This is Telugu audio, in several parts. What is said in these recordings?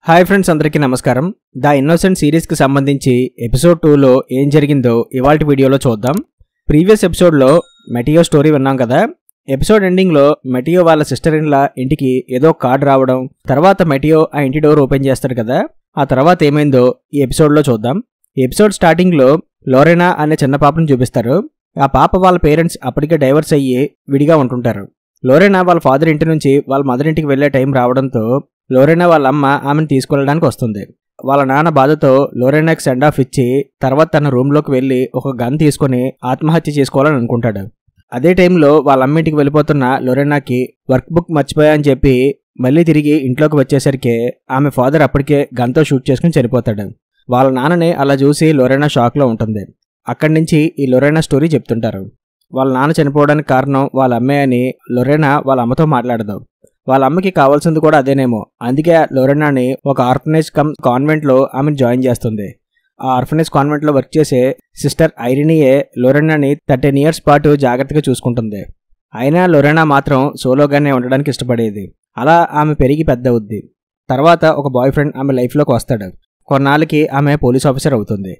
హాయ్ ఫ్రెండ్స్, అందరికీ నమస్కారం. ద ఇన్నోసెంట్ సిరీస్కి సంబంధించి ఎపిసోడ్ 2లో ఏం జరిగిందో ఇవాల్టి వీడియోలో చూద్దాం. ప్రీవియస్ ఎపిసోడ్లో మెటియో స్టోరీ విన్నాం కదా. ఎపిసోడ్ ఎండింగ్లో మెటియో వాళ్ళ సిస్టర్ ఇన్ లా ఇంటికి ఏదో కార్డ్ రావడం, తర్వాత మెటియో ఆ ఇంటి డోర్ ఓపెన్ చేస్తాడు కదా. ఆ తర్వాత ఏమైందో ఈ ఎపిసోడ్లో చూద్దాం. ఈ ఎపిసోడ్ స్టార్టింగ్లో లోరెనా అనే చిన్న పాపను చూపిస్తారు. ఆ పాప వాళ్ళ పేరెంట్స్ అప్పటికే డైవర్స్ అయ్యి విడిగా ఉంటుంటారు. లోరెనా వాళ్ళ ఫాదర్ ఇంటి నుంచి వాళ్ళ మదర్ ఇంటికి వెళ్లే టైం రావడంతో లోరెనా వాళ్ళ అమ్మ ఆమెను తీసుకెళ్ళడానికి వస్తుంది. వాళ్ళ నాన్న బాధతో లోరెనాకి సెండ్ ఆఫ్ ఇచ్చి తర్వాత తన రూమ్లోకి వెళ్ళి ఒక గన్ తీసుకుని ఆత్మహత్య చేసుకోవాలని అనుకుంటాడు. అదే టైంలో వాళ్ళ అమ్మ ఇంటికి వెళ్ళిపోతున్న లోరెనాకి వర్క్ బుక్ మర్చిపోయా అని చెప్పి మళ్ళీ తిరిగి ఇంట్లోకి వచ్చేసరికి ఆమె ఫాదర్ అప్పటికే గన్తో షూట్ చేసుకుని చనిపోతాడు. వాళ్ళ నాన్నని అలా చూసి లోరెనా షాక్లో ఉంటుంది. అక్కడి నుంచి ఈ లోరెనా స్టోరీ చెప్తుంటారు. వాళ్ళ నాన్న చనిపోవడానికి కారణం వాళ్ళ అమ్మే అని లోరెనా వాళ్ళ అమ్మతో మాట్లాడదు. వాళ్ళ అమ్మకి కావాల్సింది కూడా అదేనేమో. అందుకే లోరెనాని ఒక ఆర్ఫనేజ్ కాన్వెంట్లో ఆమెను జాయిన్ చేస్తుంది. ఆ ఆర్ఫనేజ్ కాన్వెంట్లో వర్క్ చేసే సిస్టర్ ఐరినియే లోరెనాని 13 years పాటు జాగ్రత్తగా చూసుకుంటుంది. అయినా లోరెనా మాత్రం సోలోగానే ఉండడానికి ఇష్టపడేది. అలా ఆమె పెరిగి పెద్ద అవుద్ది. తర్వాత ఒక బాయ్ ఫ్రెండ్ ఆమె లైఫ్లోకి వస్తాడు. కొన్నాళ్ళకి ఆమె పోలీస్ ఆఫీసర్ అవుతుంది.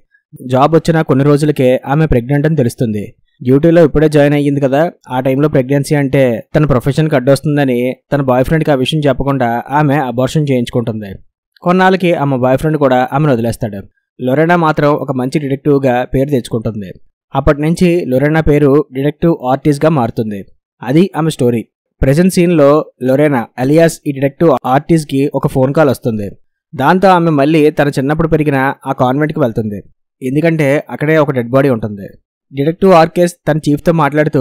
జాబ్ వచ్చిన కొన్ని రోజులకే ఆమె ప్రెగ్నెంట్ అని తెలుస్తుంది. డ్యూటీలో ఇప్పుడే జాయిన్ అయ్యింది కదా. ఆ టైంలో ప్రెగ్నెన్సీ అంటే తన ప్రొఫెషన్కి అడ్డొస్తుందని తన బాయ్ ఫ్రెండ్కి ఆ విషయం చెప్పకుండా ఆమె అబార్షన్ చేయించుకుంటుంది. కొన్నాళ్ళకి ఆమె బాయ్ ఫ్రెండ్ కూడా ఆమెను వదిలేస్తాడు. లోరెనా మాత్రం ఒక మంచి డిటెక్టివ్గా పేరు తెచ్చుకుంటుంది. అప్పటి నుంచి లోరెనా పేరు డిటెక్టివ్ ఆర్టిస్ట్గా మారుతుంది. అది ఆమె స్టోరీ. ప్రెజెంట్ సీన్లో లోరెనా అలియాస్ ఈ డిటెక్టివ్ ఆర్టిస్ట్కి ఒక ఫోన్ కాల్ వస్తుంది. దాంతో ఆమె మళ్ళీ తన చిన్నప్పుడు పెరిగిన ఆ కాన్వెంట్కి వెళ్తుంది. ఎందుకంటే అక్కడే ఒక డెడ్ బాడీ ఉంటుంది. డిటెక్టివ్ ఆర్కెస్ట్ తన చీఫ్తో మాట్లాడుతూ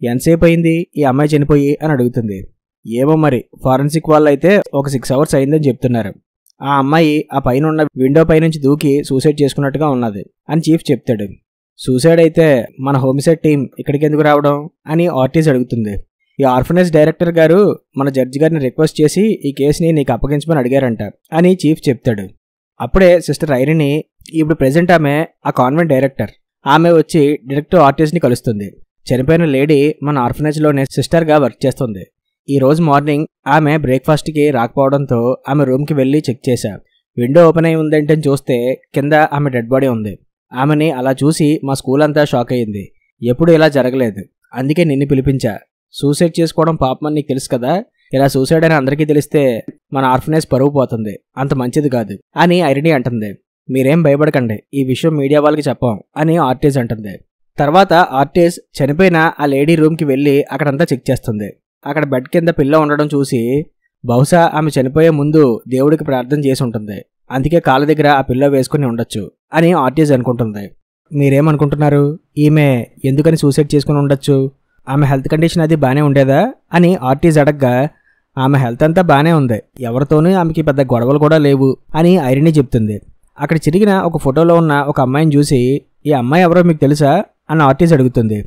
ఎంతసేపు అయింది ఈ అమ్మాయి చనిపోయి అని అడుగుతుంది. ఏమో మరి, ఫారెన్సిక్ వాళ్ళు అయితే ఒక 6 hours అయిందని చెప్తున్నారు. ఆ అమ్మాయి ఆ పైన ఉన్న విండో పైనుంచి దూకి సూసైడ్ చేసుకున్నట్టుగా ఉన్నది అని చీఫ్ చెప్తాడు. సూసైడ్ అయితే మన హోమిసైడ్ టీం ఇక్కడికి ఎందుకు రావడం అని ఆర్టిస్ట్ అడుగుతుంది. ఈ ఆర్ఫనేజ్ డైరెక్టర్ గారు మన జడ్జి గారిని రిక్వెస్ట్ చేసి ఈ కేసుని నీకు అప్పగించమని అడిగారంట అని చీఫ్ చెప్తాడు. అప్పుడే సిస్టర్ ఐరిని, ఇప్పుడు ప్రెజెంట్ ఆమె ఆ కాన్వెంట్ డైరెక్టర్, ఆమె వచ్చి డిటెక్టివ్ ఆర్టిస్ట్ని కలుస్తుంది. చనిపోయిన లేడీ మన ఆర్ఫనేజ్లోనే సిస్టర్గా వర్క్ చేస్తుంది. ఈ రోజు మార్నింగ్ ఆమె బ్రేక్ఫాస్ట్కి రాకపోవడంతో ఆమె రూమ్కి వెళ్ళి చెక్ చేశా. విండో ఓపెన్ అయి ఉందంటే చూస్తే కింద ఆమె డెడ్ బాడీ ఉంది. ఆమెని అలా చూసి మా స్కూల్ అంతా షాక్ అయ్యింది. ఎప్పుడు ఇలా జరగలేదు, అందుకే నిన్ను పిలిపించా. సూసైడ్ చేసుకోవడం పాపమని నీకు తెలుసు కదా. ఇలా సూసైడ్ అని అందరికీ తెలిస్తే మన ఆర్ఫనేజ్ పరువు పోతుంది, అంత మంచిది కాదు అని ఐరిని అంటుంది. మీరేం భయపడకండి, ఈ విషయం మీడియా వాళ్ళకి చెప్పాం అని ఆర్టిస్ట్ అంటుంది. తర్వాత ఆర్టిస్ట్ చనిపోయిన ఆ లేడీ రూమ్కి వెళ్ళి అక్కడంతా చెక్ చేస్తుంది. అక్కడ బెడ్ కింద పిల్ల ఉండడం చూసి బహుశా ఆమె చనిపోయే ముందు దేవుడికి ప్రార్థన చేసి ఉంటుంది, అందుకే కాళ్ళ దగ్గర ఆ పిల్ల వేసుకుని ఉండొచ్చు అని ఆర్టిస్ట్ అనుకుంటుంది. మీరేమనుకుంటున్నారు, ఈమె ఎందుకని సూసైడ్ చేసుకుని ఉండొచ్చు? ఆమె హెల్త్ కండిషన్ అది బాగానే ఉండేదా అని ఆర్టిస్ట్ అడగ్గా, ఆమె హెల్త్ అంతా బాగానే ఉంది, ఎవరితోనూ ఆమెకి పెద్ద గొడవలు కూడా లేవు అని ఐరిని చెప్తుంది. అక్కడ చిరిగిన ఒక ఫోటోలో ఉన్న ఒక అమ్మాయిని చూసి, ఈ అమ్మాయి ఎవరో మీకు తెలుసా అని ఆర్టిస్ట్ అడుగుతుంది.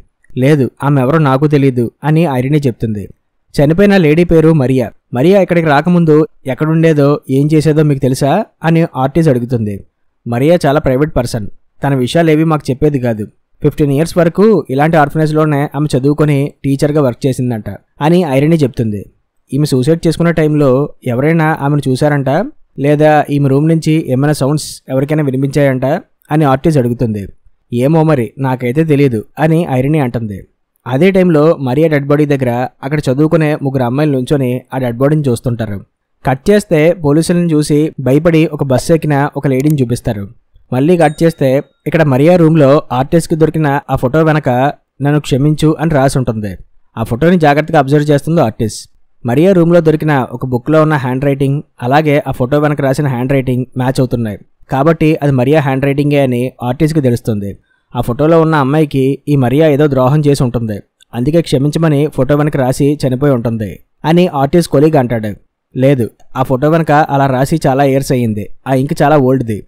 లేదు, ఆమె ఎవరో నాకు తెలీదు అని ఐరిని చెప్తుంది. చనిపోయిన లేడీ పేరు మరియా. మరియా ఇక్కడికి రాకముందు ఎక్కడుండేదో ఏం చేసేదో మీకు తెలుసా అని ఆర్టిస్ట్ అడుగుతుంది. మరియా చాలా ప్రైవేట్ పర్సన్, తన విషయాలేవి మాకు చెప్పేది కాదు. 15 years వరకు ఇలాంటి ఆర్ఫనేజ్లోనే ఆమె చదువుకొని టీచర్గా వర్క్ చేసిందంట అని ఐరిని చెప్తుంది. ఈమె సూసైడ్ చేసుకున్న టైంలో ఎవరైనా ఆమెను చూశారంట, లేదా ఈమె రూమ్ నుంచి ఏమైనా సౌండ్స్ ఎవరికైనా వినిపించాయంట అని ఆర్టిస్ట్ అడుగుతుంది. ఏమో మరి, నాకైతే తెలియదు అని ఐరిని అంటుంది. అదే టైంలో మరియా డెడ్ బాడీ దగ్గర అక్కడ చదువుకునే 3 అమ్మాయిలు నుంచొని ఆ డెడ్ బాడీని చూస్తుంటారు. కట్ చేస్తే పోలీసులను చూసి భయపడి ఒక బస్సు ఎక్కిన ఒక లేడీని చూపిస్తారు. మళ్ళీ కట్ చేస్తే ఇక్కడ మరియా రూమ్లో ఆర్టిస్ట్కి దొరికిన ఆ ఫోటో వెనక నన్ను క్షమించు అని రాసి ఉంటుంది. ఆ ఫోటోని జాగ్రత్తగా అబ్జర్వ్ చేస్తుంది ఆర్టిస్ట్. మరియా రూమ్లో దొరికిన ఒక బుక్లో ఉన్న హ్యాండ్ రైటింగ్ అలాగే ఆ ఫోటో వెనక రాసిన హ్యాండ్ రైటింగ్ మ్యాచ్ అవుతున్నాయి. కాబట్టి అది మరియా హ్యాండ్ రైటింగే అని ఆర్టిస్ట్కి తెలుస్తుంది. ఆ ఫోటోలో ఉన్న అమ్మాయికి ఈ మరియా ఏదో ద్రోహం చేసి ఉంటుంది, అందుకే క్షమించమని ఫోటో వెనక రాసి చనిపోయి ఉంటుంది అని ఆర్టిస్ట్ కొలీగ్ అంటాడు. లేదు, ఆ ఫోటో వెనక అలా రాసి చాలా ఇయర్స్ అయ్యింది, ఆ ఇంక్ చాలా ఓల్డ్ది.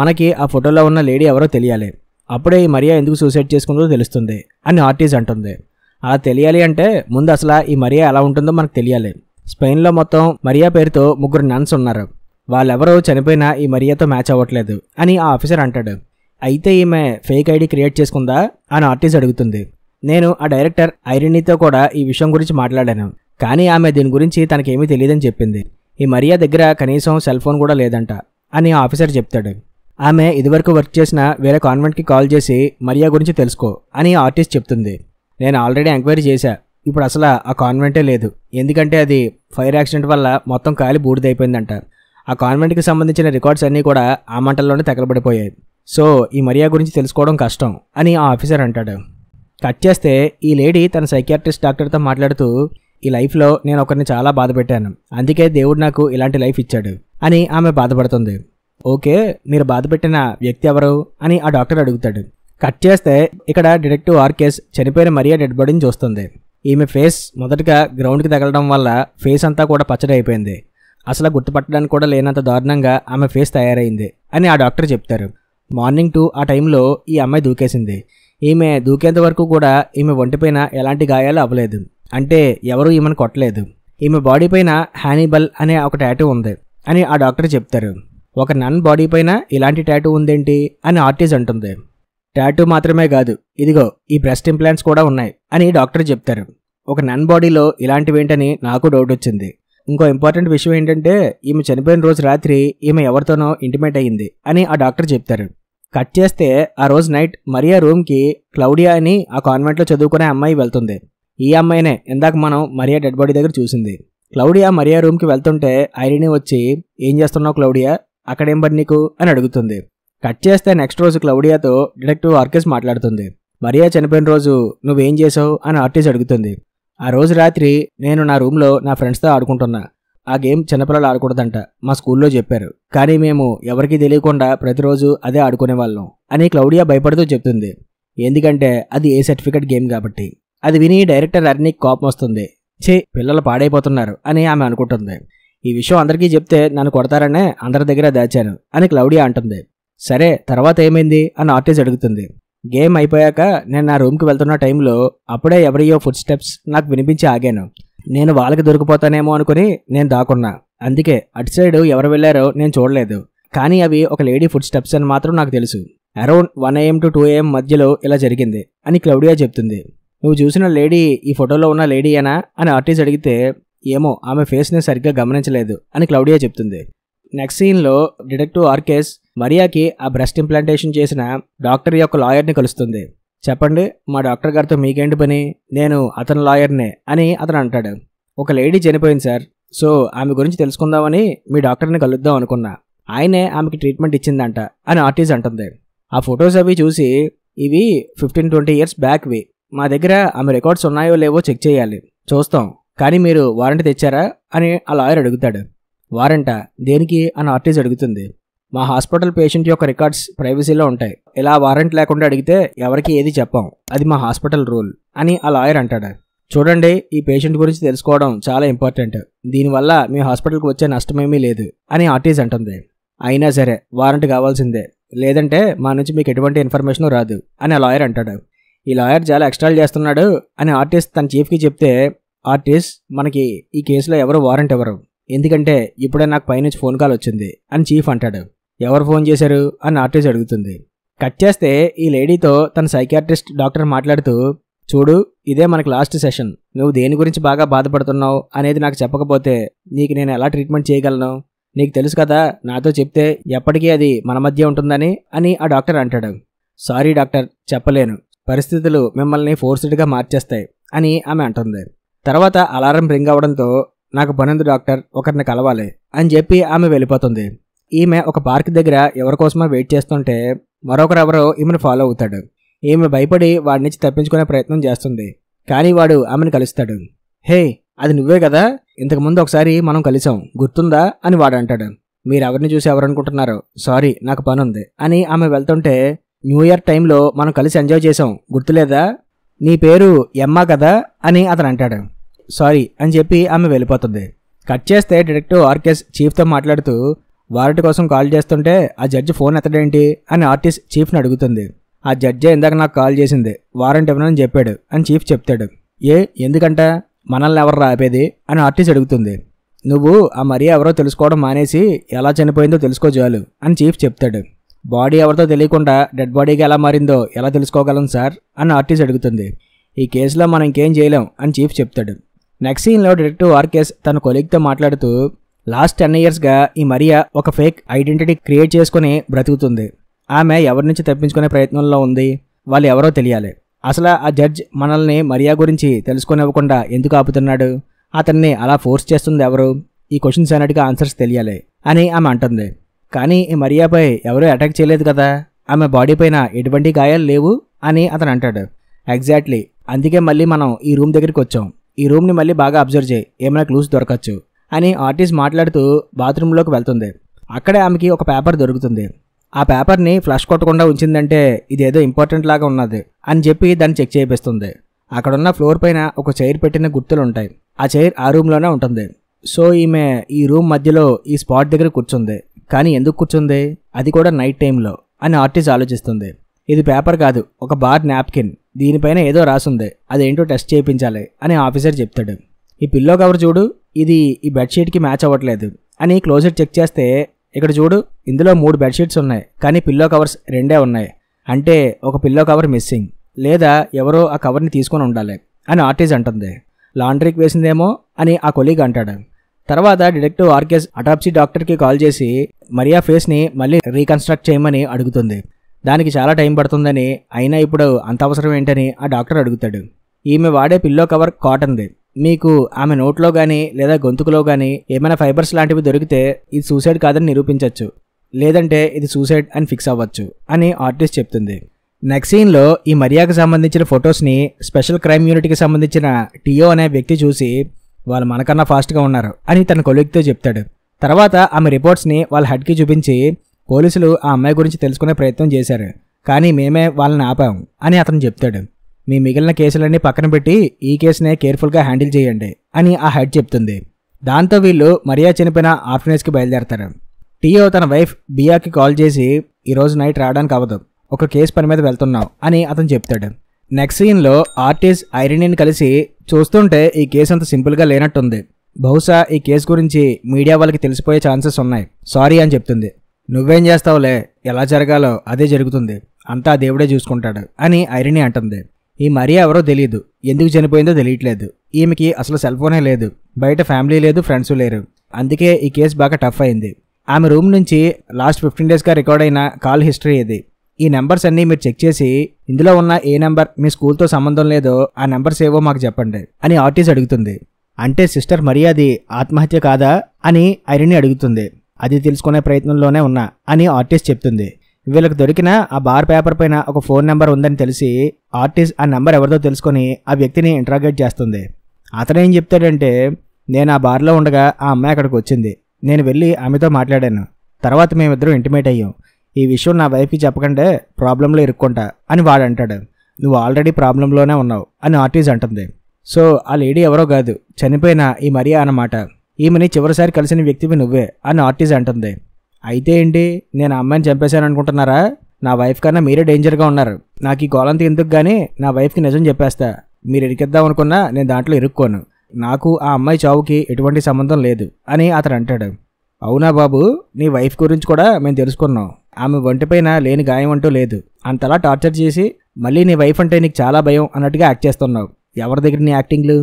మనకి ఆ ఫోటోలో ఉన్న లేడీ ఎవరో తెలియాలి, అప్పుడే ఈ మరియా ఎందుకు సూసైడ్ చేసుకుందో తెలుస్తుంది అని ఆర్టిస్ట్ అంటుంది. అలా తెలియాలి అంటే ముందు అసలు ఈ మరియా ఎలా ఉంటుందో మనకు తెలియాలి. స్పెయిన్లో మొత్తం మరియా పేరుతో 3 నన్స్ ఉన్నారు, వాళ్ళెవరో చనిపోయినా ఈ మరియాతో మ్యాచ్ అవ్వట్లేదు అని ఆ ఆఫీసర్ అంటాడు. అయితే ఈమె ఫేక్ ఐడి క్రియేట్ చేసుకుందా అని ఆర్టిస్ట్ అడుగుతుంది. నేను ఆ డైరెక్టర్ ఐరినితో కూడా ఈ విషయం గురించి మాట్లాడాను, కానీ ఆమె దీని గురించి తనకేమీ తెలియదని చెప్పింది. ఈ మరియా దగ్గర కనీసం సెల్ ఫోన్ కూడా లేదంట అని ఆ ఆఫీసర్ చెప్తాడు. ఆమె ఇదివరకు వర్క్ చేసిన వేరే కాన్వెంట్కి కాల్ చేసి మరియా గురించి తెలుసుకో అని ఆర్టిస్ట్ చెప్తుంది. నేను ఆల్రెడీ ఎంక్వైరీ చేశా, ఇప్పుడు అసలు ఆ కాన్వెంటే లేదు, ఎందుకంటే అది ఫైర్ యాక్సిడెంట్ వల్ల మొత్తం కాలి బూడిదైపోయిందంట. ఆ కాన్వెంట్కి సంబంధించిన రికార్డ్స్ అన్నీ కూడా ఆ మంటల్లోనే తగలబడిపోయాయి. సో ఈ మరియా గురించి తెలుసుకోవడం కష్టం అని ఆ ఆఫీసర్ అంటాడు. కట్ చేస్తే ఈ లేడీ తన సైకియాట్రిస్ట్ డాక్టర్తో మాట్లాడుతూ, ఈ లైఫ్లో నేను ఒకరిని చాలా బాధ పెట్టాను, అందుకే దేవుడు నాకు ఇలాంటి లైఫ్ ఇచ్చాడు అని ఆమె బాధపడుతుంది. ఓకే, మీరు బాధ పెట్టిన వ్యక్తి ఎవరు అని ఆ డాక్టర్ అడుగుతాడు. కట్ చేస్తే ఇక్కడ డిటెక్టివ్ ఆర్కేస్ చనిపోయిన మరియా డెడ్ బాడీని చూస్తుంది. ఈమె ఫేస్ మొదటగా గ్రౌండ్కి తగలడం వల్ల ఫేస్ అంతా కూడా పచ్చడి అయిపోయింది. అసలు గుర్తుపట్టడానికి కూడా లేనంత దారుణంగా ఆమె ఫేస్ తయారైంది అని ఆ డాక్టర్ చెప్తారు. మార్నింగ్ 2 ఆ టైంలో ఈ అమ్మాయి దూకేసింది. ఈమె దూకేంత వరకు కూడా ఈమె ఒంటిపైన ఎలాంటి గాయాలు అవ్వలేదు, అంటే ఎవరూ ఈమెను కొట్టలేదు. ఈమె బాడీ పైన హానిబల్ అనే ఒక టాటూ ఉంది అని ఆ డాక్టర్ చెప్తారు. ఒక నన్ బాడీ పైన ఇలాంటి టాటూ ఉందేంటి అని ఆర్టిస్ట్ అంటుంది. టాటూ మాత్రమే కాదు, ఇదిగో ఈ బ్రెస్ట్ ఇంప్లాంట్స్ కూడా ఉన్నాయి అని డాక్టర్ చెప్తారు. ఒక నన్ బాడీలో ఇలాంటివేంటని నాకు డౌట్ వచ్చింది. ఇంకో ఇంపార్టెంట్ విషయం ఏంటంటే ఈమె చనిపోయిన రోజు రాత్రి ఈమె ఎవరితోనో ఇంటిమేట్ అయ్యింది అని ఆ డాక్టర్ చెప్తారు. కట్ చేస్తే ఆ రోజు నైట్ మరియా రూమ్కి క్లౌడియా అని ఆ కాన్వెంట్లో చదువుకునే అమ్మాయి వెళ్తుంది. ఈ అమ్మాయినే ఇందాక మనం మరియా డెడ్ బాడీ దగ్గర చూసింది. క్లౌడియా మరియా రూమ్కి వెళ్తుంటే ఐరిని వచ్చి, ఏం చేస్తున్నావు క్లౌడియా, అక్కడేం పని నీకు అని అడుగుతుంది. కట్ చేస్తే నెక్స్ట్ రోజు క్లౌడియాతో డిటెక్టివ్ ఆర్కేస్ మాట్లాడుతుంది. మరియా చనిపోయిన రోజు నువ్వేం చేసావు అని ఆర్టిస్ట్ అడుగుతుంది. ఆ రోజు రాత్రి నేను నా రూమ్లో నా ఫ్రెండ్స్తో ఆడుకుంటున్నా. ఆ గేమ్ చిన్నపిల్లలు ఆడకూడదంట, మా స్కూల్లో చెప్పారు, కానీ మేము ఎవరికీ తెలియకుండా ప్రతిరోజు అదే ఆడుకునేవాళ్ళం అని క్లౌడియా భయపడుతూ చెప్తుంది. ఎందుకంటే అది ఏ సర్టిఫికేట్ గేమ్ కాబట్టి. అది విని డైరెక్టర్ అర్నీకి కోపం వస్తుంది. పిల్లలు పాడైపోతున్నారు అని ఆమె అనుకుంటుంది. ఈ విషయం అందరికీ చెప్తే నన్ను కొడతారనే అందరి దగ్గర దాచాను అని క్లౌడియా అంటుంది. సరే, తర్వాత ఏమైంది అని ఆర్టిస్ట్ అడుగుతుంది. గేమ్ అయిపోయాక నేను నా రూమ్కి వెళ్తున్న టైంలో అప్పుడే ఎవరియో ఫుడ్ స్టెప్స్ నాకు వినిపించి ఆగాను. నేను వాళ్ళకి దొరికిపోతానేమో అనుకుని నేను దాక్కున్నా. అందుకే అటు సైడ్ ఎవరు వెళ్ళారో నేను చూడలేదు, కానీ అవి ఒక లేడీ ఫుడ్ స్టెప్స్ అని మాత్రం నాకు తెలుసు. అరౌండ్ 1 AM to 2 AM మధ్యలో ఇలా జరిగింది అని క్లౌడియా చెప్తుంది. నువ్వు చూసిన లేడీ ఈ ఫోటోలో ఉన్న లేడీయేనా అని ఆర్టిస్ట్ అడిగితే, ఏమో ఆమె ఫేస్ని సరిగ్గా గమనించలేదు అని క్లౌడియా చెప్తుంది. నెక్స్ట్ సీన్లో డిటెక్టివ్ ఆర్కేస్ మరియాకి ఆ బ్రెస్ట్ ఇంప్లాంటేషన్ చేసిన డాక్టర్ యొక్క లాయర్ని కలుస్తుంది. చెప్పండి, మా డాక్టర్ గారితో మీకేంటి పని, నేను అతని లాయర్నే అని అతను అంటాడు. ఒక లేడీ చనిపోయింది సార్, సో ఆమె గురించి తెలుసుకుందామని మీ డాక్టర్ని కలుద్దాం అనుకున్నా, ఆయనే ఆమెకి ట్రీట్మెంట్ ఇచ్చిందంట అని ఆర్టిస్ట్ అంటుంది. ఆ ఫొటోస్ అవి చూసి, ఇవి 15-20 years బ్యాక్వి, మా దగ్గర ఆమె రికార్డ్స్ ఉన్నాయో లేవో చెక్ చేయాలి, చూస్తాం, కానీ మీరు వారంటీ తెచ్చారా అని ఆ లాయర్ అడుగుతాడు. వారంటా దేనికి అని ఆర్టిస్ట్ అడుగుతుంది. మా హాస్పిటల్ పేషెంట్ యొక్క రికార్డ్స్ ప్రైవసీలో ఉంటాయి, ఇలా వారెంట్ లేకుండా అడిగితే ఎవరికి ఏది చెప్పాం, అది మా హాస్పిటల్ రూల్ అని ఆ లాయర్ అంటాడు. చూడండి, ఈ పేషెంట్ గురించి తెలుసుకోవడం చాలా ఇంపార్టెంట్, దీనివల్ల మీ హాస్పిటల్కి వచ్చే నష్టమేమీ లేదు అని ఆర్టిస్ట్ అంటుంది. అయినా సరే వారెంట్ కావాల్సిందే, లేదంటే మా నుంచి మీకు ఎటువంటి ఇన్ఫర్మేషన్ రాదు అని ఆ లాయర్ అంటాడు. ఈ లాయర్ చాలా ఎక్స్ట్రాల్ చేస్తున్నాడు అని ఆర్టిస్ట్ తన చీఫ్కి చెప్తే, ఆర్టిస్ట్ మనకి ఈ కేసులో ఎవరు వారెంట్ ఎవరు, ఎందుకంటే ఇప్పుడే నాకు పైనుంచి ఫోన్ కాల్ వచ్చింది అని చీఫ్ అంటాడు. ఎవరు ఫోన్ చేశారు అని ఆర్టిస్ట్ అడుగుతుంది. కట్ చేస్తే ఈ లేడీతో తన సైకియాట్రిస్ట్ డాక్టర్ మాట్లాడుతూ, చూడు ఇదే మనకి లాస్ట్ సెషన్, నువ్వు దేని గురించి బాగా బాధపడుతున్నావు అనేది నాకు చెప్పకపోతే నీకు నేను ఎలా ట్రీట్మెంట్ చేయగలను, నీకు తెలుసు కదా, నాతో చెప్తే ఎప్పటికీ అది మన మధ్య ఉంటుందని అని ఆ డాక్టర్ అంటాడు. సారీ డాక్టర్, చెప్పలేను, పరిస్థితులు మిమ్మల్ని ఫోర్స్డ్గా మార్చేస్తాయి అని ఆమె అంటుంది. తర్వాత అలారం రింగ్ అవడంతో, నాకు పనుంది డాక్టర్, ఒకరిని కలవాలి అని చెప్పి ఆమె వెళ్ళిపోతుంది. ఈమె ఒక పార్క్ దగ్గర ఎవరికోసమో వెయిట్ చేస్తుంటే మరొకరెవరో ఈమెను ఫాలో అవుతాడు. ఈమె భయపడి వాడి నుంచి తప్పించుకునే ప్రయత్నం చేస్తుంది, కానీ వాడు ఆమెను కలుస్తాడు. హే, అది నువ్వే కదా, ఇంతకుముందు ఒకసారి మనం కలిసాం, గుర్తుందా అని వాడు అంటాడు. మీరెవరిని చూసి ఎవరనుకుంటున్నారు, సారీ నాకు పనుంది అని ఆమె వెళ్తుంటే, న్యూ ఇయర్ టైంలో మనం కలిసి ఎంజాయ్ చేసాం, గుర్తులేదా, నీ పేరు ఎమ్మా కదా అని అతను అంటాడు. సారీ అని చెప్పి ఆమె వెళ్ళిపోతుంది. కట్ చేస్తే డిటెక్టివ్ ఆర్కేస్ చీఫ్తో మాట్లాడుతూ, వారెంట్ కోసం కాల్ చేస్తుంటే ఆ జడ్జి ఫోన్ ఎత్తడేంటి అని ఆర్టిస్ట్ చీఫ్ని అడుగుతుంది. ఆ జడ్జే ఇందాక నాకు కాల్ చేసింది, వారెంట్ ఇవ్వనని చెప్పాడు అని చీఫ్ చెప్తాడు. ఎందుకంట, మనల్ని ఎవరు ఆపేది అని ఆర్టిస్ట్ అడుగుతుంది. నువ్వు ఆ మరియా ఎవరో తెలుసుకోవడం మానేసి ఎలా చనిపోయిందో తెలుసుకో చాలు అని చీఫ్ చెప్తాడు. బాడీ ఎవరితో తెలియకుండా డెడ్ బాడీగా ఎలా మారిందో ఎలా తెలుసుకోగలం సార్ అని ఆర్టిస్ట్ అడుగుతుంది. ఈ కేసులో మనం ఇంకేం చేయలేం అని చీఫ్ చెప్తాడు. నెక్స్ట్ సీన్లో డిటెక్టివ్ ఆర్కేస్ తన కొలీగ్తో మాట్లాడుతూ, లాస్ట్ 10 ఇయర్స్గా ఈ మరియా ఒక ఫేక్ ఐడెంటిటీ క్రియేట్ చేసుకుని బ్రతుకుతుంది. ఆమె ఎవరి నుంచి తప్పించుకునే ప్రయత్నంలో ఉంది, వాళ్ళు ఎవరో తెలియాలి. అసలు ఆ జడ్జ్ మనల్ని మరియా గురించి తెలుసుకునివ్వకుండా ఎందుకు ఆపుతున్నాడు, అతన్ని అలా ఫోర్స్ చేస్తుంది ఎవరు, ఈ క్వశ్చన్స్ అన్నిటికీ ఆన్సర్స్ తెలియాలి అని ఆమె అంటుంది. కానీ ఈ మరియాపై ఎవరూ అటాక్ చేయలేదు కదా, ఆమె బాడీ పైన ఎటువంటి గాయాలు లేవు అని అతను అంటాడు. ఎగ్జాక్ట్లీ, అందుకే మళ్ళీ మనం ఈ రూమ్ దగ్గరికి వచ్చాం, ఈ రూమ్ని మళ్ళీ బాగా అబ్జర్వ్ చేయి, ఏమైనా క్లూస్ దొరకచ్చు అని ఆర్టిస్ట్ మాట్లాడుతూ బాత్రూంలోకి వెళ్తుంది. అక్కడే ఆమెకి ఒక పేపర్ దొరుకుతుంది. ఆ పేపర్ని ఫ్లష్ కొట్టకుండా ఉంచిందంటే ఇదేదో ఇంపార్టెంట్ లాగా ఉన్నది అని చెప్పి దాన్ని చెక్ చేయిస్తుంది. అక్కడున్న ఫ్లోర్ పైన ఒక చైర్ పెట్టిన గుర్తులు ఉంటాయి. ఆ చైర్ ఆ రూమ్లోనే ఉంటుంది. సో ఈమె ఈ రూమ్ మధ్యలో ఈ స్పాట్ దగ్గర కూర్చుంది. కానీ ఎందుకు కూర్చుంది, అది కూడా నైట్ టైంలో అని ఆర్టిస్ట్ ఆలోచిస్తుంది. ఇది పేపర్ కాదు, ఒక బార్ నాప్కిన్, దీనిపైన ఏదో రాసుంది, అదేంటో టెస్ట్ చేయించాలి అని ఆఫీసర్ చెప్తాడు. ఈ పిల్లో కవర్ చూడు, ఇది ఈ బెడ్షీట్కి మ్యాచ్ అవ్వట్లేదు అని క్లోజెట్ చెక్ చేస్తే ఇక్కడ చూడు, ఇందులో 3 బెడ్షీట్స్ ఉన్నాయి కానీ పిల్లో కవర్స్ 2 ఉన్నాయి, అంటే ఒక పిల్లో కవర్ మిస్సింగ్, లేదా ఎవరో ఆ కవర్ని తీసుకొని ఉండాలి అని ఆర్టిస్ట్ అంటుంది. లాండ్రీకి వేసిందేమో అని ఆ కొలీగ్ అంటాడు. తర్వాత డిటెక్టివ్ ఆర్కేస్ అటాప్సీ డాక్టర్కి కాల్ చేసి మరియా ఫేస్ని మళ్ళీ రీకన్స్ట్రక్ట్ చేయమని అడుగుతుంది. దానికి చాలా టైం పడుతుందని, అయినా ఇప్పుడు అంత అవసరం ఏంటని ఆ డాక్టర్ అడుగుతాడు. ఈమె వాడే పిల్లో కవర్ కాటన్ది, మీకు ఆమె నోట్లో కానీ లేదా గొంతుకులో కానీ ఏమైనా ఫైబర్స్ లాంటివి దొరికితే ఇది సూసైడ్ కాదని నిరూపించవచ్చు, లేదంటే ఇది సూసైడ్ అని ఫిక్స్ అవ్వచ్చు అని ఆర్టిస్ట్ చెప్తుంది. నెక్స్ట్ సీన్లో ఈ మరియాకి సంబంధించిన ఫొటోస్ని స్పెషల్ క్రైమ్ యూనిట్కి సంబంధించిన టియో అనే వ్యక్తి చూసి వాళ్ళు మనకన్నా ఫాస్ట్గా ఉన్నారు అని తన కొలీగ్తో చెప్తాడు. తర్వాత ఆమె రిపోర్ట్స్ని వాళ్ళ హెడ్కి చూపించి పోలీసులు ఆ అమ్మాయి గురించి తెలుసుకునే ప్రయత్నం చేశారు, కానీ మేమే వాళ్ళని ఆపాం అని అతను చెప్తాడు. మీ మిగిలిన కేసులన్నీ పక్కన పెట్టి ఈ కేసునే కేర్ఫుల్గా హ్యాండిల్ చేయండి అని ఆ హెడ్ చెప్తుంది. దాంతో వీళ్ళు మరియా చనిపోయిన ఆర్ఫనేజ్కి బయలుదేరతారు. టియో తన వైఫ్ బియాకి కాల్ చేసి ఈరోజు నైట్ రావడానికి అవ్వదు, ఒక కేసు పని మీద వెళ్తున్నావు అని అతను చెప్తాడు. నెక్స్ట్ సీన్లో ఆర్టిస్ట్ ఐరినీని కలిసి చూస్తుంటే ఈ కేసు అంత సింపుల్గా లేనట్టుంది, బహుశా ఈ కేసు గురించి మీడియా వాళ్ళకి తెలిసిపోయే ఛాన్సెస్ ఉన్నాయి, సారీ అని చెప్తుంది. నువ్వేం చేస్తావులే, ఎలా జరగాలో అదే జరుగుతుంది, అంతా దేవుడే చూసుకుంటాడు అని ఐరినీ అంటుంది. ఈ మరియా ఎవరో తెలియదు, ఎందుకు చనిపోయిందో తెలియట్లేదు, ఈమెకి అసలు సెల్ ఫోనే లేదు, బయట ఫ్యామిలీ లేదు, ఫ్రెండ్స్ లేరు, అందుకే ఈ కేసు బాగా టఫ్ అయింది. ఆమె రూమ్ నుంచి లాస్ట్ 15 డేస్గా రికార్డ్ అయిన కాల్ హిస్టరీ ఇది. ఈ నెంబర్స్ అన్నీ మీరు చెక్ చేసి ఇందులో ఉన్న ఏ నెంబర్ మీ స్కూల్తో సంబంధం లేదో ఆ నెంబర్స్ ఏవో మాకు చెప్పండి అని ఆర్టిస్ట్ అడుగుతుంది. అంటే సిస్టర్ మరియాది ఆత్మహత్య కాదా అని ఐరినీ అడుగుతుంది. అది తెలుసుకునే ప్రయత్నంలోనే ఉన్నా అని ఆర్టిస్ట్ చెప్తుంది. వీళ్ళకి దొరికిన ఆ బార్ పేపర్ పైన ఒక ఫోన్ నెంబర్ ఉందని తెలిసి ఆర్టిస్ట్ ఆ నెంబర్ ఎవరిదో తెలుసుకొని ఆ వ్యక్తిని ఇంట్రాగేట్ చేస్తుంది. అతనేం చెప్తాడంటే, నేను ఆ బార్లో ఉండగా ఆ అమ్మాయి అక్కడికి వచ్చింది, నేను వెళ్ళి ఆమెతో మాట్లాడాను, తర్వాత మేమిద్దరం ఇంటిమేట్ అయ్యాం, ఈ విషయం నా వైఫ్కి చెప్పకంటే ప్రాబ్లంలో ఇరుక్కుంటా అని వాడు అంటాడు. నువ్వు ఆల్రెడీ ప్రాబ్లంలోనే ఉన్నావు అని ఆర్టిస్ట్ అంటుంది. సో ఆ లేడీ ఎవరో కాదు, చనిపోయిన ఈ మరియా అన్నమాట, ఈమెని చివరిసారి కలిసిన వ్యక్తివి నువ్వే అని ఆర్టిస్ట్ అంటుంది. అయితే ఏంటి, నేను ఆ అమ్మాయిని చంపేశాను అనుకుంటున్నారా, నా వైఫ్ కన్నా మీరే డేంజర్గా ఉన్నారు, నాకు ఈ గోలంతా ఎందుకు కానీ నా వైఫ్కి నిజం చెప్పేస్తా, మీరు ఇరికిద్దాం అనుకున్నా నేను దాంట్లో ఇరుక్కోను, నాకు ఆ అమ్మాయి చావుకి ఎటువంటి సంబంధం లేదు అని అతను అంటాడు. అవునా బాబు, నీ వైఫ్ గురించి కూడా మేము తెలుసుకున్నాం, ఆమె ఒంటిపైన లేని గాయం అంటూ లేదు, అంతలా టార్చర్ చేసి మళ్ళీ నీ వైఫ్ అంటే నీకు చాలా భయం అన్నట్టుగా యాక్ట్ చేస్తున్నావు, ఎవరి దగ్గర నీ యాక్టింగ్లు,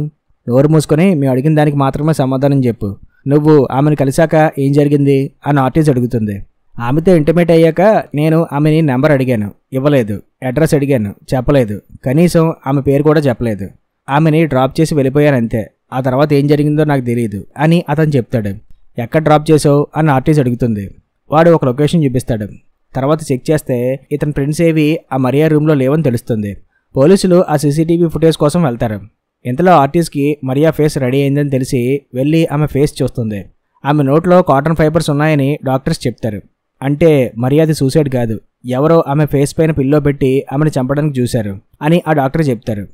నోరు మూసుకొని మేము అడిగిన దానికి మాత్రమే సమాధానం చెప్పు, నువ్వు ఆమెను కలిశాక ఏం జరిగింది అని ఆర్టిస్ట్ అడుగుతుంది. ఆమెతో ఇంటిమేట్ అయ్యాక నేను ఆమెని నెంబర్ అడిగాను, ఇవ్వలేదు, అడ్రస్ అడిగాను, చెప్పలేదు, కనీసం ఆమె పేరు కూడా చెప్పలేదు, ఆమెని డ్రాప్ చేసి వెళ్ళిపోయానంతే, ఆ తర్వాత ఏం జరిగిందో నాకు తెలియదు అని అతను చెప్తాడు. ఎక్కడ డ్రాప్ చేసావు అని ఆర్టిస్ట్ అడుగుతుంది. వాడు ఒక లొకేషన్ చూపిస్తాడు. తర్వాత చెక్ చేస్తే ఇతని ఫ్రెండ్స్ ఏవి ఆ మరియా రూమ్లో లేవని తెలుస్తుంది. పోలీసులు ఆ సీసీటీవీ ఫుటేజ్ కోసం వెళ్తారు. ఇంతలో ఆర్టిస్ట్కి మరియా ఫేస్ రెడీ అయిందని తెలిసి వెళ్ళి ఆమె ఫేస్ చూస్తుంది. ఆమె నోట్లో కాటన్ ఫైబర్స్ ఉన్నాయని డాక్టర్స్ చెప్తారు. అంటే మరియాది సూసైడ్ కాదు, ఎవరో ఆమె ఫేస్ పైన పిల్లో పెట్టి ఆమెను చంపడానికి చూశారు అని ఆ డాక్టర్ చెప్తారు.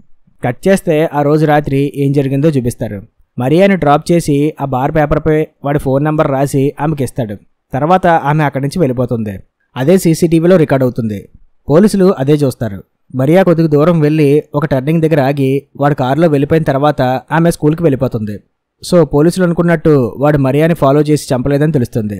కట్ చేస్తే ఆ రోజు రాత్రి ఏం జరిగిందో చూపిస్తారు. మరియాని డ్రాప్ చేసి ఆ బార్ పేపర్పై వాడి ఫోన్ నెంబర్ రాసి ఆమెకి ఇస్తాడు. తర్వాత ఆమె అక్కడి నుంచి వెళ్ళిపోతుంది. అదే సీసీటీవీలో రికార్డ్ అవుతుంది. పోలీసులు అదే చూస్తారు. మరియా కొద్దిగా దూరం వెళ్ళి ఒక టర్నింగ్ దగ్గర ఆగి వాడు కారులో వెళ్ళిపోయిన తర్వాత ఆమె స్కూల్కి వెళ్ళిపోతుంది. సో పోలీసులు అనుకున్నట్టు వాడు మరియాని ఫాలో చేసి చంపలేదని తెలుస్తుంది.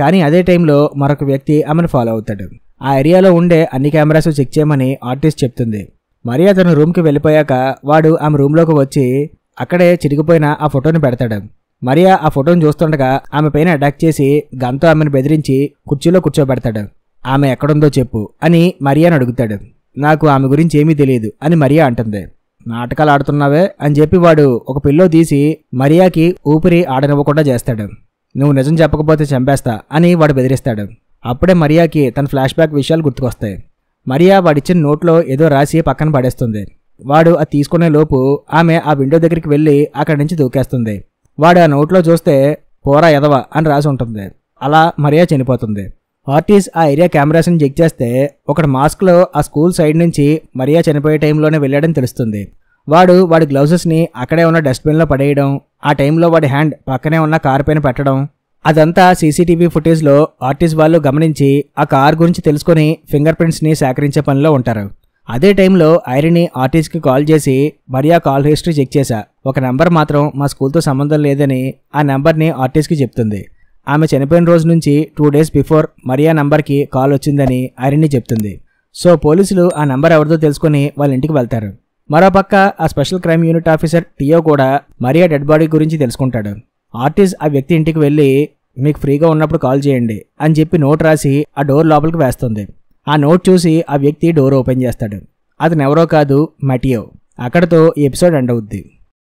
కానీ అదే టైంలో మరొక వ్యక్తి ఆమెను ఫాలో అవుతాడు. ఆ ఏరియాలో ఉండే అన్ని కెమెరాస్ చెక్ చేయమని ఆర్టిస్ట్ చెప్తుంది. మరియా తన రూమ్కి వెళ్ళిపోయాక వాడు ఆమె రూమ్లోకి వచ్చి అక్కడే చిరిగిపోయిన ఆ ఫోటోని పెడతాడు. మరియా ఆ ఫోటోను చూస్తుండగా ఆమె పైన అటాక్ చేసి గన్తో ఆమెను బెదిరించి కుర్చీలో కూర్చోబెడతాడు. ఆమె ఎక్కడుందో చెప్పు అని మరియాని అడుగుతాడు. నాకు ఆమె గురించి ఏమీ తెలియదు అని మరియా అంటుంది. నాటకాలు ఆడుతున్నావే అని చెప్పి వాడు ఒక పిల్లో తీసి మరియాకి ఊపిరి ఆడనివ్వకుండా చేస్తాడు. నువ్వు నిజం చెప్పకపోతే చంపేస్తా అని వాడు బెదిరిస్తాడు. అప్పుడే మరియాకి తన ఫ్లాష్ బ్యాక్ విషయాలు గుర్తుకొస్తాయి. మరియా వాడిచ్చిన నోట్లో ఏదో రాసి పక్కన పడేస్తుంది. వాడు అది తీసుకునే లోపు ఆమె ఆ విండో దగ్గరికి వెళ్ళి అక్కడి నుంచి దూకేస్తుంది. వాడు ఆ నోట్లో చూస్తే పోరా ఎదవ అని రాసి ఉంటుంది. అలా మరియా చనిపోతుంది. ఆర్టిస్ట్ ఆ ఏరియా కెమెరాస్ని చెక్ చేస్తే ఒకటి మాస్క్లో ఆ స్కూల్ సైడ్ నుంచి మరియా చనిపోయే టైంలోనే వెళ్ళాడని తెలుస్తుంది. వాడి గ్లౌజెస్ని అక్కడే ఉన్న డస్ట్బిన్లో పడేయడం, ఆ టైంలో వాడి హ్యాండ్ పక్కనే ఉన్న కారు పైన పెట్టడం, అదంతా సీసీటీవీ ఫుటేజ్లో ఆర్టిస్ట్ వాళ్ళు గమనించి ఆ కార్ గురించి తెలుసుకొని ఫింగర్ ప్రింట్స్ని సేకరించే పనిలో ఉంటారు. అదే టైంలో ఐరిని ఆర్టిస్ట్కి కాల్ చేసి మరియా కాల్ హిస్టరీ చెక్ చేశా, ఒక నెంబర్ మాత్రం మా స్కూల్తో సంబంధం లేదని ఆ నెంబర్ని ఆర్టిస్ట్కి చెప్తుంది. ఆమె చనిపోయిన రోజు నుంచి 2 days బిఫోర్ మరియా నంబర్కి కాల్ వచ్చిందని ఐరిని చెప్తుంది. సో పోలీసులు ఆ నంబర్ ఎవరిదో తెలుసుకుని వాళ్ళ ఇంటికి వెళ్తారు. మరోపక్క ఆ స్పెషల్ క్రైమ్ యూనిట్ ఆఫీసర్ టియో కూడా మరియా డెడ్ బాడీ గురించి తెలుసుకుంటాడు. ఆర్టిస్ట్ ఆ వ్యక్తి ఇంటికి వెళ్ళి మీకు ఫ్రీగా ఉన్నప్పుడు కాల్ చేయండి అని చెప్పి నోట్ రాసి ఆ డోర్ లోపలికి వేస్తుంది. ఆ నోట్ చూసి ఆ వ్యక్తి డోర్ ఓపెన్ చేస్తాడు. అతను ఎవరో కాదు, మెటియో. అక్కడితో ఈ ఎపిసోడ్ ఎండ్ అవుద్ది.